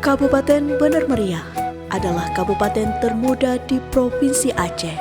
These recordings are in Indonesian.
Kabupaten Bener Meriah adalah kabupaten termuda di Provinsi Aceh.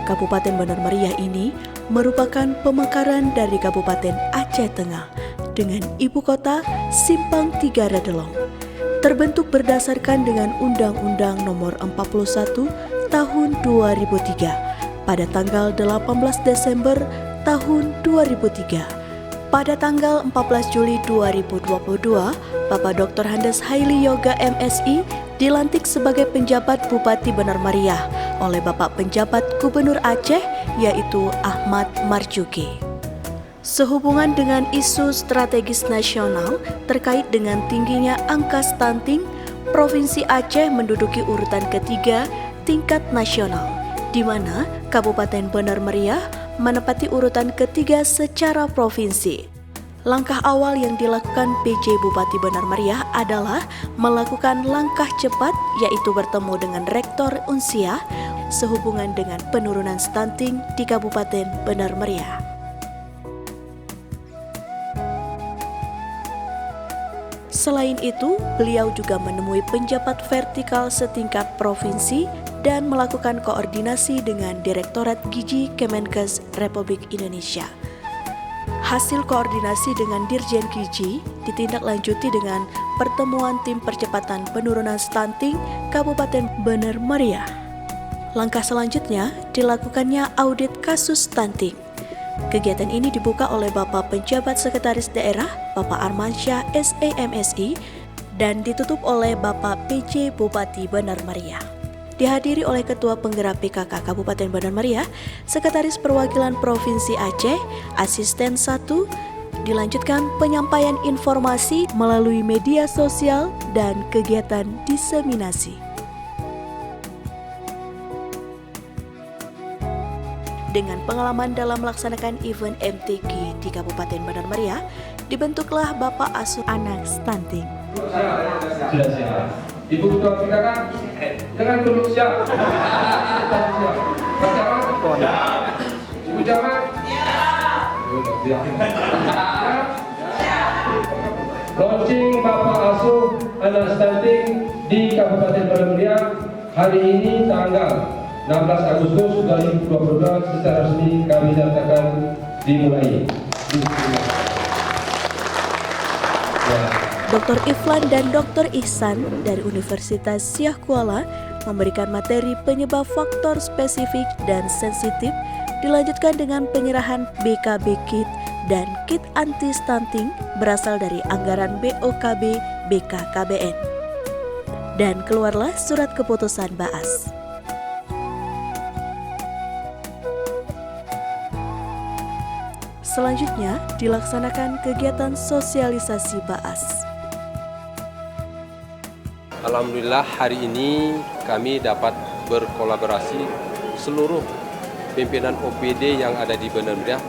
Kabupaten Bener Meriah ini merupakan pemekaran dari Kabupaten Aceh Tengah dengan ibu kota Simpang Tiga Redelong. Terbentuk berdasarkan dengan Undang-Undang Nomor 41 Tahun 2003 pada tanggal 18 Desember tahun 2003. Pada tanggal 14 Juli 2022, Bapak Dr. Handes Haili Yoga MSI dilantik sebagai penjabat Bupati Bener Meriah oleh Bapak Penjabat Gubernur Aceh yaitu Ahmad Marzuki. Sehubungan dengan isu strategis nasional terkait dengan tingginya angka stunting, Provinsi Aceh menduduki urutan ketiga tingkat nasional, di mana Kabupaten Bener Meriah menempati urutan ketiga secara provinsi. Langkah awal yang dilakukan PJ Bupati Bener Meriah adalah melakukan langkah cepat yaitu bertemu dengan Rektor Unsia sehubungan dengan penurunan stunting di Kabupaten Bener Meriah. Selain itu, beliau juga menemui penjabat vertikal setingkat provinsi dan melakukan koordinasi dengan Direktorat Gizi Kemenkes Republik Indonesia. Hasil koordinasi dengan Dirjen Gizi ditindaklanjuti dengan pertemuan tim percepatan penurunan stunting Kabupaten Bener Meriah. Langkah selanjutnya dilakukannya audit kasus stunting. Kegiatan ini dibuka oleh Bapak Penjabat Sekretaris Daerah Bapak Armansyah SEMSI dan ditutup oleh Bapak PJ Bupati Bener Meriah. Dihadiri oleh Ketua Penggerak PKK Kabupaten Bener Meriah, Sekretaris Perwakilan Provinsi Aceh, Asisten 1, dilanjutkan penyampaian informasi melalui media sosial dan kegiatan diseminasi. Dengan pengalaman dalam melaksanakan event MTQ di Kabupaten Bener Meriah, dibentuklah Bapak Asuh Anak Stunting. Sudah siap. Ibu Ketua PKK dengan duduk siap. Pak Camat? Ibu Camat? Siap. Launching Bapak Asuh Anak Stunting di Kabupaten Bener Meriah hari ini tanggal 16 Agustus 2022 secara resmi kami nyatakan dimulai. Dr. Iflan dan Dr. Ihsan dari Universitas Siah Kuala memberikan materi penyebab faktor spesifik dan sensitif, dilanjutkan dengan penyerahan BKB Kit dan kit anti-stunting berasal dari anggaran BOKB BKKBN. Dan keluarlah surat keputusan BAAS. Selanjutnya dilaksanakan kegiatan sosialisasi BAAS. Alhamdulillah hari ini kami dapat berkolaborasi seluruh pimpinan OPD yang ada di Bener Meriah,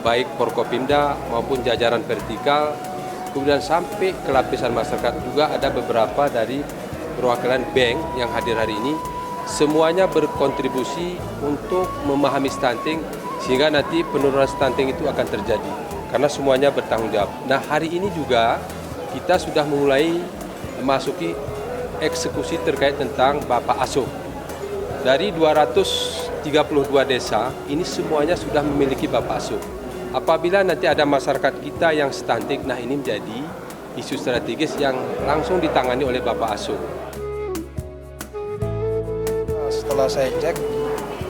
baik Forkopimda maupun jajaran vertikal, kemudian sampai ke lapisan masyarakat juga ada beberapa dari perwakilan bank yang hadir hari ini. Semuanya berkontribusi untuk memahami stunting sehingga nanti penurunan stunting itu akan terjadi karena semuanya bertanggung jawab. Nah hari ini juga kita sudah mulai memasuki eksekusi terkait tentang Bapak Asuh. Dari 232 desa, ini semuanya sudah memiliki Bapak Asuh. Apabila nanti ada masyarakat kita yang stunting, nah ini menjadi isu strategis yang langsung ditangani oleh Bapak Asuh. Setelah saya cek,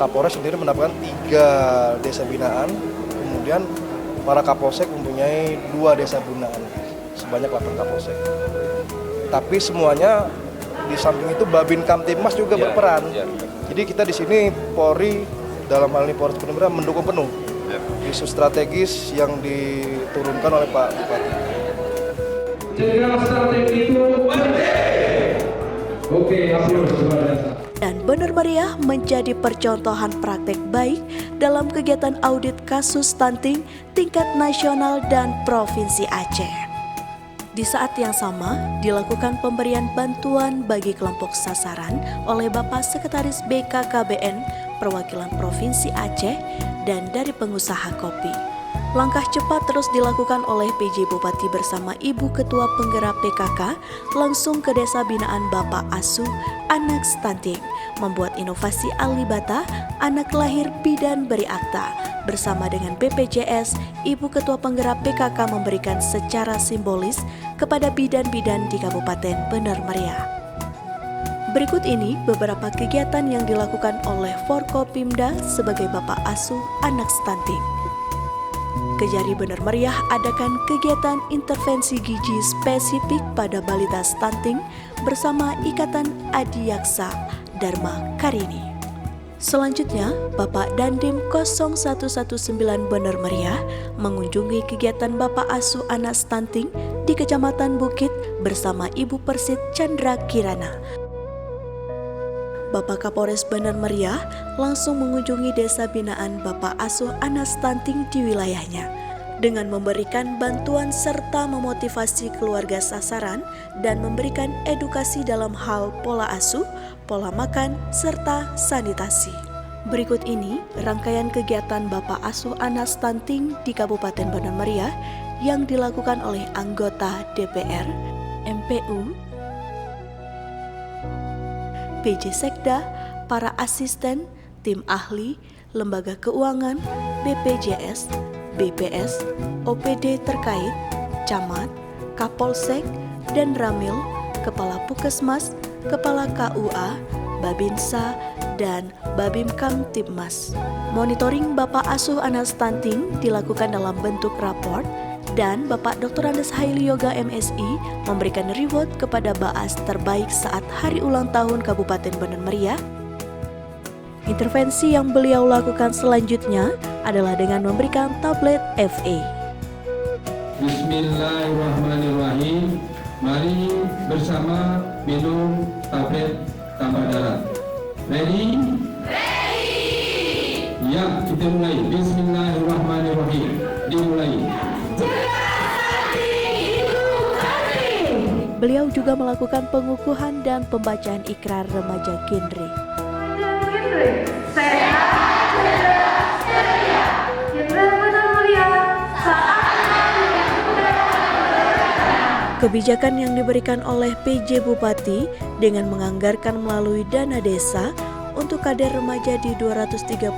Kapolres sendiri mendapatkan 3 desa binaan, kemudian para Kapolsek mempunyai 2 desa binaan, sebanyak 8 Kapolsek. Tapi semuanya di samping itu Babin Kamtibmas juga berperan. Jadi kita di sini Polri dalam hal ini Polres Bener Meriah mendukung penuh isu strategis yang diturunkan oleh Pak Bupati. Cegah stunting itu penting. Oke, aplaus kepada Dan Bener Meriah menjadi percontohan praktek baik dalam kegiatan audit kasus stunting tingkat nasional dan Provinsi Aceh. Di saat yang sama, dilakukan pemberian bantuan bagi kelompok sasaran oleh Bapak Sekretaris BKKBN, Perwakilan Provinsi Aceh, dan dari pengusaha kopi. Langkah cepat terus dilakukan oleh PJ Bupati bersama Ibu Ketua Penggerak PKK langsung ke Desa Binaan Bapak Asuh Anak Stunting, membuat inovasi Alibata Anak Lahir Bidan Beri Akta. Bersama dengan BPJS, Ibu Ketua Penggerak PKK memberikan secara simbolis kepada bidan-bidan di Kabupaten Bener Meriah. Berikut ini beberapa kegiatan yang dilakukan oleh Forkopimda sebagai Bapak Asuh Anak Stunting. Kejari Bener Meriah adakan kegiatan intervensi gizi spesifik pada balita stunting bersama Ikatan Adiaksa Dharma Karini. Selanjutnya, Bapak Dandim 0119 Bener Meriah mengunjungi kegiatan Bapak Asuh Anak Stunting di Kecamatan Bukit bersama Ibu Persit Chandra Kirana. Bapak Kapolres Bener Meriah langsung mengunjungi Desa Binaan Bapak Asuh Anak Stunting di wilayahnya dengan memberikan bantuan serta memotivasi keluarga sasaran dan memberikan edukasi dalam hal pola asuh, pola makan, serta sanitasi. Berikut ini rangkaian kegiatan Bapak Asuh Anak Stunting di Kabupaten Bener Meriah yang dilakukan oleh anggota DPR, MPU, PJ Sekda, para asisten, tim ahli, lembaga keuangan, BPJS, BPS, OPD terkait, camat, Kapolsek, dan Ramil, Kepala Puskesmas, Kepala KUA, Babinsa, dan Babim Kamtibmas. Monitoring Bapak Asuh Anak Stunting dilakukan dalam bentuk raport dan Bapak Dr. Andes Haili Yoga MSI memberikan reward kepada Baas terbaik saat hari ulang tahun Kabupaten Bener Meriah. Intervensi yang beliau lakukan selanjutnya adalah dengan memberikan tablet FA. Bismillahirrahmanirrahim. Mari bersama minum tablet tambah darah. Ready? Ready! Ya, kita mulai. Bismillahirrahmanirrahim. Dimulai. Beliau juga melakukan pengukuhan dan pembacaan ikrar remaja genre. Kebijakan yang diberikan oleh PJ Bupati dengan menganggarkan melalui dana desa untuk kader remaja di 232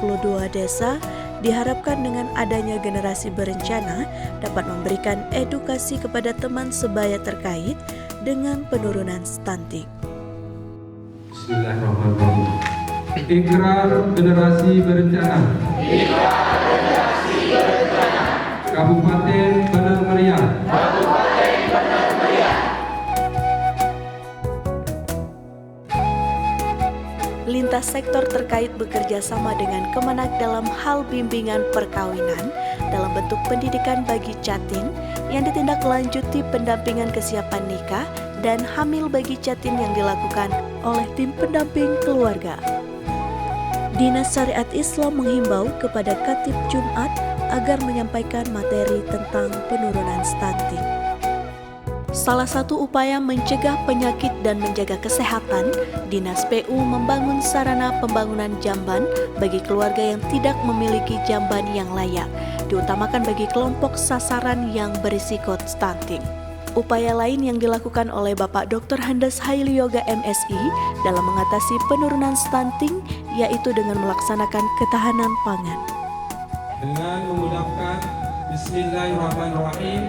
desa diharapkan dengan adanya generasi berencana dapat memberikan edukasi kepada teman sebaya terkait dengan penurunan stunting. Bismillahirrahmanirrahim. Ikrar generasi berencana. Ikrar generasi berencana. Kabupaten Bener Meriah. Kabupaten Bener Meriah. Lintas sektor terkait bekerja sama dengan Kemenak dalam hal bimbingan perkawinan dalam bentuk pendidikan bagi Jatim yang ditindaklanjuti pendampingan kesiapan nikah dan hamil bagi Jatim yang dilakukan oleh tim pendamping keluarga. Dinas Syariat Islam menghimbau kepada Khatib Jumat agar menyampaikan materi tentang penurunan stunting. Salah satu upaya mencegah penyakit dan menjaga kesehatan, Dinas PU membangun sarana pembangunan jamban bagi keluarga yang tidak memiliki jamban yang layak, diutamakan bagi kelompok sasaran yang berisiko stunting. Upaya lain yang dilakukan oleh Bapak Dr. Andes Haili Yoga MSI dalam mengatasi penurunan stunting yaitu dengan melaksanakan ketahanan pangan. Dengan menggunakan Bismillahirrahmanirrahim,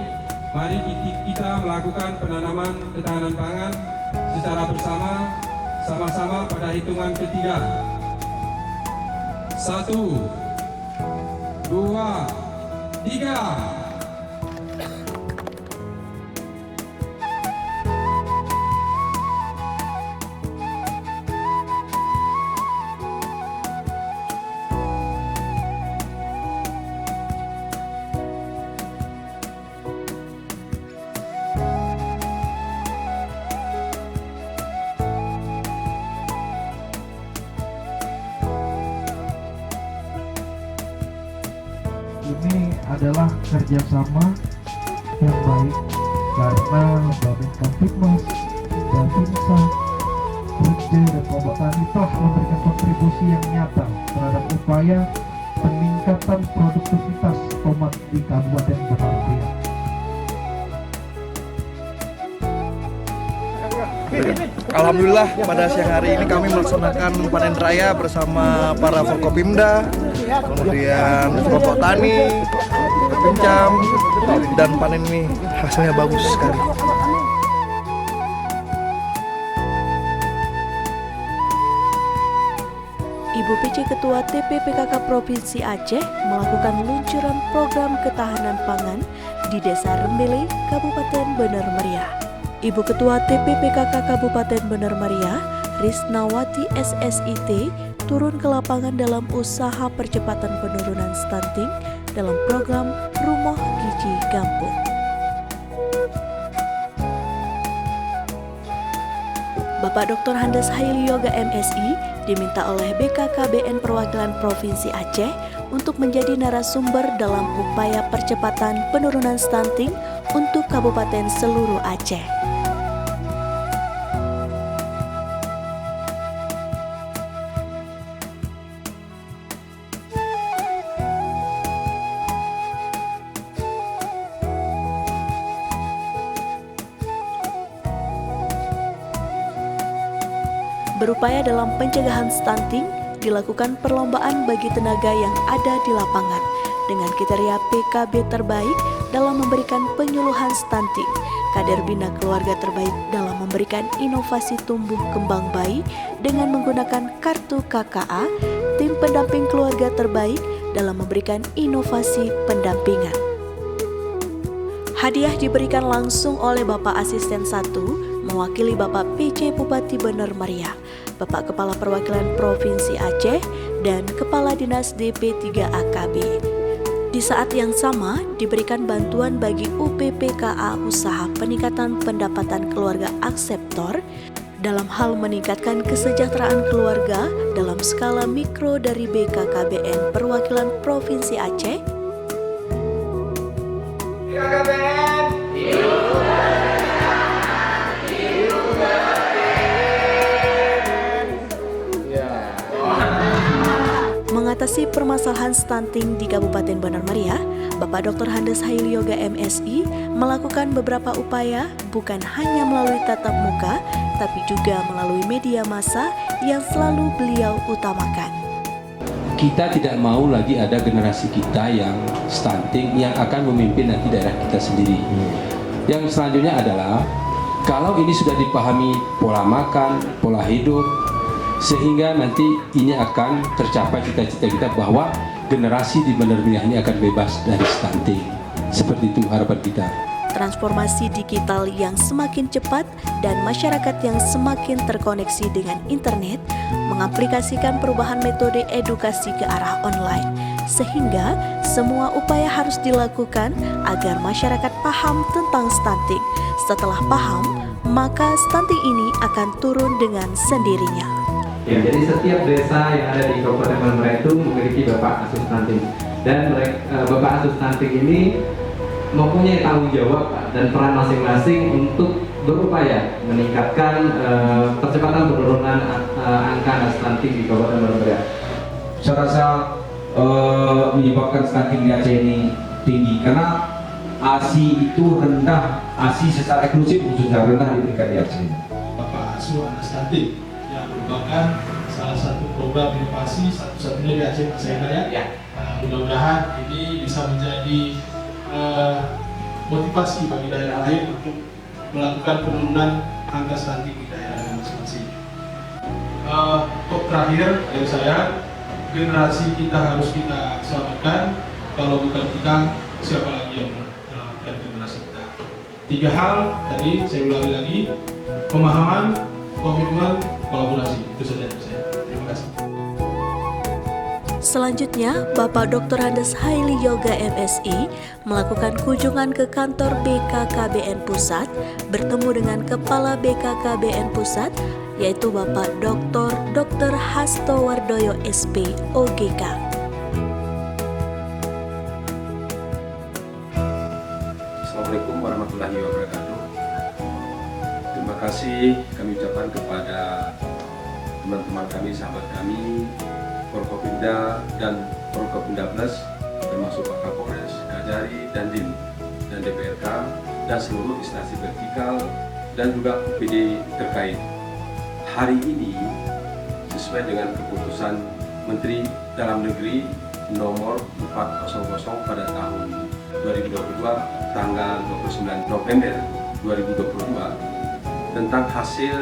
mari kita melakukan penanaman ketahanan pangan secara bersama, sama-sama pada hitungan ketiga. 1, 2, 3. Ini adalah kerjasama yang baik karena Babin Kamtibmas, Babinsa, Bukde dan kelompok tani telah memberikan kontribusi yang nyata terhadap upaya peningkatan produktivitas tomat di Kabupaten Benar Meriah. Alhamdulillah pada siang hari ini kami melaksanakan panen raya bersama para Forkopimda, kemudian kelompok tani, Pincam, dan panen ini hasilnya bagus sekali. Ibu PC Ketua TPPKK Provinsi Aceh melakukan luncuran program ketahanan pangan di Desa Rembele, Kabupaten Benar Meriah. Ibu Ketua TPPKK Kabupaten Benar Meriah, Risnawati SSIT, turun ke lapangan dalam usaha percepatan penurunan stunting dalam program Rumah Gizi Kampung. Bapak Dr. Handes Haili Yoga MSI diminta oleh BKKBN Perwakilan Provinsi Aceh untuk menjadi narasumber dalam upaya percepatan penurunan stunting untuk kabupaten seluruh Aceh. Berupaya dalam pencegahan stunting, dilakukan perlombaan bagi tenaga yang ada di lapangan dengan kriteria PKB terbaik dalam memberikan penyuluhan stunting, kader bina keluarga terbaik dalam memberikan inovasi tumbuh kembang bayi dengan menggunakan kartu KKA, tim pendamping keluarga terbaik dalam memberikan inovasi pendampingan. Hadiah diberikan langsung oleh Bapak Asisten 1 mewakili Bapak PC Bupati Benar Meriah, Bapak Kepala Perwakilan Provinsi Aceh, dan Kepala Dinas DP3AKB. Di saat yang sama, diberikan bantuan bagi UPPKA Usaha Peningkatan Pendapatan Keluarga Akseptor dalam hal meningkatkan kesejahteraan keluarga dalam skala mikro dari BKKBN Perwakilan Provinsi Aceh. BKKBN Mengatasi permasalahan stunting di Kabupaten Benar Meriah, Bapak Dr. Handes Haili Yoga MSI melakukan beberapa upaya bukan hanya melalui tatap muka, tapi juga melalui media massa yang selalu beliau utamakan. Kita tidak mau lagi ada generasi kita yang stunting yang akan memimpin nanti daerah kita sendiri. Yang selanjutnya adalah kalau ini sudah dipahami pola makan, pola hidup, sehingga nanti ini akan tercapai cita-cita kita bahwa generasi di Benar Meriah ini akan bebas dari stunting. Seperti itu harapan kita. Transformasi digital yang semakin cepat dan masyarakat yang semakin terkoneksi dengan internet mengaplikasikan perubahan metode edukasi ke arah online, sehingga semua upaya harus dilakukan agar masyarakat paham tentang stunting. Setelah paham, maka stunting ini akan turun dengan sendirinya. Ya, jadi setiap desa yang ada di Kabupaten Benar Meriah itu memiliki Bapak Asuh Stunting, dan Bapak Asuh Stunting ini mempunyai tanggung jawab dan peran masing-masing untuk berupaya meningkatkan percepatan penurunan angka stunting di Kabupaten Benar Meriah. Saya rasa menyebabkan stunting di Aceh ini tinggi karena ASI itu rendah, ASI secara eksklusif khususnya rendah di tingkat di Aceh. Bapak Asuh Anak Stunting yang merupakan salah satu program inovasi satu-satunya di Aceh, saya ya. Mudah-mudahan ini bisa menjadi motivasi bagi daerah lain untuk melakukan penurunan angka stunting di daerah masing-masing. Terakhir dari saya, generasi kita harus kita selamatkan. Kalau bukan kita, siapa lagi yang menyelamatkan generasi kita? 3 hal tadi saya ulangi lagi: pemahaman, komitmen, kolaborasi. Itu saja dari saya. Terima kasih. Selanjutnya, Bapak Dr. Handes Haili Yoga MSI melakukan kunjungan ke kantor BKKBN Pusat, bertemu dengan Kepala BKKBN Pusat, yaitu Bapak Dr. Hasto Wardoyo SP, OGK. Assalamualaikum warahmatullahi wabarakatuh. Terima kasih kami ucapkan kepada teman-teman kami, sahabat kami Forkopimda dan Forkopimda Plus, termasuk Pak Kapolres, Kajari, Dandim, dan DPRK, dan seluruh instansi vertikal, dan juga UPD terkait. Hari ini, sesuai dengan keputusan Menteri Dalam Negeri nomor 400 pada tahun 2022, tanggal 29 November 2022, tentang hasil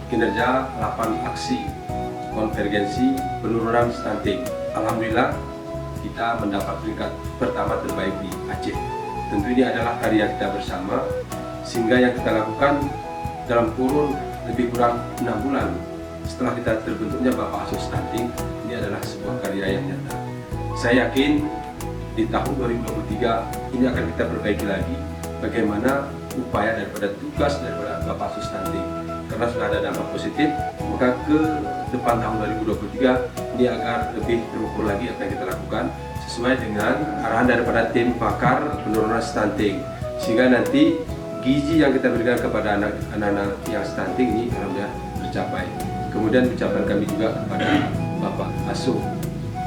kinerja 8 aksi konvergensi penurunan stunting. Alhamdulillah, kita mendapat peringkat pertama terbaik di Aceh. Tentu ini adalah karya kita bersama, sehingga yang kita lakukan dalam kurun lebih kurang 6 bulan setelah kita terbentuknya Bapak Asuh Stunting, ini adalah sebuah karya yang nyata. Saya yakin di tahun 2023 ini akan kita perbaiki lagi bagaimana upaya daripada tugas daripada Bapak Asuh Stunting. Karena sudah ada dampak positif, maka ke depan tahun 2023 ini agar lebih terukur lagi apa yang kita lakukan sesuai dengan arahan daripada tim pakar penurunan stunting, sehingga nanti gizi yang kita berikan kepada anak-anak yang stunting ini alhamdulillah tercapai. Kemudian ucapan kami juga kepada Bapak Asuh,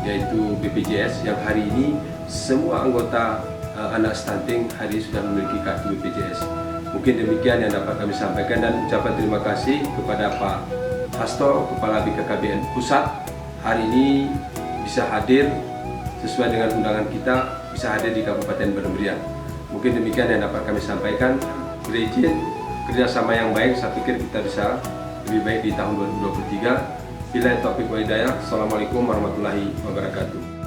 yaitu BPJS, yang hari ini semua anggota anak stunting hari ini sudah memiliki kartu BPJS. Mungkin demikian yang dapat kami sampaikan, dan ucapan terima kasih kepada Pak Hasto, Kepala BKKBN Pusat, hari ini bisa hadir sesuai dengan undangan kita, bisa hadir di Kabupaten Bandung Meriah. Mungkin demikian yang dapat kami sampaikan. Berizin kerjasama yang baik, saya pikir kita bisa lebih baik di tahun 2023. Bila taufiq wa hidayah. Assalamualaikum warahmatullahi wabarakatuh.